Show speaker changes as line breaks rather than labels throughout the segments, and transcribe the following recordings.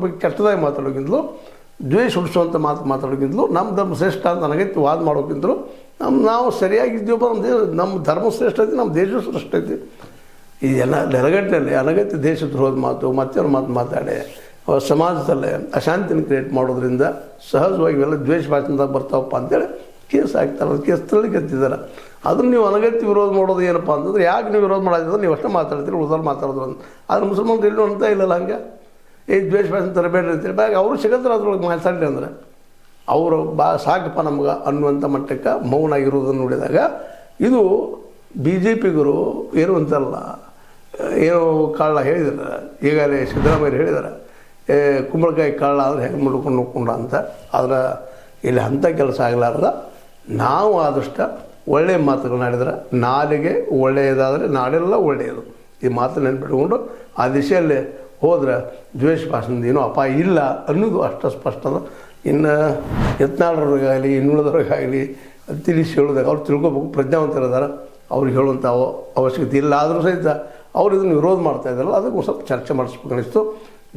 ಬಗ್ಗೆ ಕೆಟ್ಟದಾಗಿ ಮಾತಾಡೋಕ್ಕಿಂತಲೂ ದ್ವೇಷ ಹುಟ್ಟಿಸುವಂಥ ಮಾತಾಡೋಕ್ಕಿಂತಲೂ ನಮ್ಮ ಧರ್ಮ ಶ್ರೇಷ್ಠ ಅಂತ ನನಗೈತಿ ವಾದ ಮಾಡೋಕ್ಕಿಂತಲೂ ನಾವು ಸರಿಯಾಗಿದ್ದೀವಪ್ಪ, ನಮ್ಮ ಧರ್ಮ ಶ್ರೇಷ್ಠ ಐತಿ, ನಮ್ಮ ದೇಶ ಶ್ರೇಷ್ಠ ಐತಿ. ಈ ನೆಲಗಟ್ಟಿನಲ್ಲಿ ಅನಗತ್ಯ ದೇಶದ್ರೋಹದ ಮಾತು ಮತ್ತೇನು ಮಾತಾಡಿ ಸಮಾಜದಲ್ಲೇ ಅಶಾಂತಿನ ಕ್ರಿಯೇಟ್ ಮಾಡೋದ್ರಿಂದ ಸಹಜವಾಗಿ ಇವೆಲ್ಲ ದ್ವೇಷ ಭಾಷಣದಾಗ ಬರ್ತಾವಪ್ಪ ಅಂತೇಳಿ ಕೇಸ್ ಹಾಕ್ತಾರೆ. ಅದು ಕೇಸ್ ತಳ್ಳಿಗೆತ್ತಿದ್ದಾರೆ. ಅದನ್ನು ನೀವು ಅನಗತ್ಯ ವಿರೋಧ ಮಾಡೋದು ಏನಪ್ಪ ಅಂತಂದ್ರೆ, ಯಾಕೆ ನೀವು ವಿರೋಧ ಮಾಡೋದಿದ್ರೆ ನೀವು ಅಷ್ಟೇ ಮಾತಾಡ್ತೀರಿ, ಉಳಿದವ್ರು ಮಾತಾಡೋದು ಅಂತ. ಆದರೆ ಮುಸಲ್ಮಾನರು ಎಲ್ಲೂ ಅಂತ ಇಲ್ಲಲ್ಲ, ಹಂಗೆ ಈ ದ್ವೇಷ ಭಾಷೆ ತರಬೇಡ್ರಿ ಅಂತೇಳಿ ಬ್ಯಾಗ ಅವರು ಸಿಗತ್ತಾರೆ. ಅದ್ರೊಳಗೆ ಮಾತಾಡಲಿ ಅಂದರೆ ಅವರು ಸಾಕಪ್ಪ ನಮ್ಗೆ ಅನ್ನುವಂಥ ಮಟ್ಟಕ್ಕೆ ಮೌನ ಆಗಿರೋದನ್ನು ನೋಡಿದಾಗ ಇದು ಬಿ ಜೆ ಪಿಗರು ಏನು ಅಂತಲ್ಲ, ಏನೋ ಕಳ್ಳ ಹೇಳಿದಾರೆ. ಈಗಾಗಲೇ ಸಿದ್ದರಾಮಯ್ಯ ಹೇಳಿದ್ದಾರೆ, ಕುಂಬಳಕಾಯಿ ಕಳ್ಳ ಅಂದರೆ ಹೆಂಗೆ ಮಾಡ್ಕೊಂಡು ಹೋಗ್ಕೊಂಡ ಅಂತ. ಆದರೆ ಇಲ್ಲಿ ಅಂಥ ಕೆಲಸ ಆಗಲಾರ್ದ ನಾವು ಆದಷ್ಟು ಒಳ್ಳೆಯ ಮಾತುಗಳನ್ನಾಡಿದ್ರೆ ನಾಲಿಗೆ ಒಳ್ಳೆಯದಾದರೆ ನಾಡೆಲ್ಲ ಒಳ್ಳೆಯದು. ಈ ಮಾತು ನೆನ್ಪಿಟ್ಕೊಂಡು ಆ ದಿಶೆಯಲ್ಲಿ ಹೋದ್ರೆ ದ್ವೇಷ ಭಾಷಣದ ಏನೂ ಅಪಾಯ ಇಲ್ಲ ಅನ್ನೋದು ಅಷ್ಟು ಸ್ಪಷ್ಟ ಅದ. ಇನ್ನು ಯತ್ನಾಳವ್ರಿಗಾಗಲಿ ಇನ್ನುಳಿದವ್ರಿಗಾಗಲಿ ತಿಳಿಸಿ ಹೇಳೋದಾಗ ಅವ್ರು ತಿಳ್ಕೊಬೇಕು, ಪ್ರಜ್ಞಾವಂತರಿದ್ದಾರೆ, ಅವ್ರಿಗೆ ಹೇಳುವಂಥ ಅವಶ್ಯಕತೆ ಇಲ್ಲ. ಆದರೂ ಸಹಿತ ಅವ್ರು ಇದನ್ನು ವಿರೋಧ ಮಾಡ್ತಾ ಇದ್ದಾರಲ್ಲ, ಅದಕ್ಕೆ ಸ್ವಲ್ಪ ಚರ್ಚೆ ಮಾಡಿಸ್ಬೇಕು ಅನಿಸ್ತು.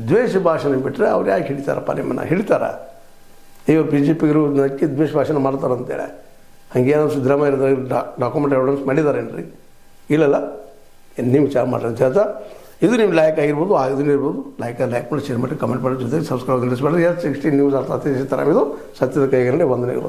ದ್ವೇಷ ಭಾಷಣ ಬಿಟ್ಟರೆ ಅವ್ರು ಯಾಕೆ ಹಿಡಿತಾರಪ್ಪ ನಿಮ್ಮನ್ನು? ಹಿಡಿತಾರೆ. ಈಗ ಬಿ ಜೆ ಪಿಗರು ನಕ್ಕಿ ದ್ವೇಷ ಭಾಷಣ ಮಾಡ್ತಾರಂತೇಳಿ ಹಂಗೇನೋ ಸಿದ್ದರಾಮಯ್ಯ ಡಾಕ್ಯುಮೆಂಟ್ ಎವಿಡೆನ್ಸ್ ಮಾಡಿದಾರೇನ್ರಿ? ಇಲ್ಲಲ್ಲ. ನೀವು ವಿಚಾರ ಮಾಡ್ರಿ ಅಂತ ಹೇಳ್ತಾ, ಇದು ನಿಮ್ಮ ಲೈಕ್ ಆಗಿರ್ಬೋದು, ಆಗದೇ ಇರ್ಬೋದು. ಲೈಕ್ ಮಾಡಿ, ಶೇರ್ ಮಾಡಿ, ಕಮೆಂಟ್ ಮಾಡಿ, ಜೊತೆಗೆ ಸಬ್ಸ್ಕ್ರೈಬ್ ನಿಲ್ಲಿಸಬೇಡ್ರಿ. S16 ನ್ಯೂಸ್ ಅರ್ಥ ಥರ ಇದು ಸತ್ಯದ ಕೈಗಂಡೆ ವಂದನೆಗಳು.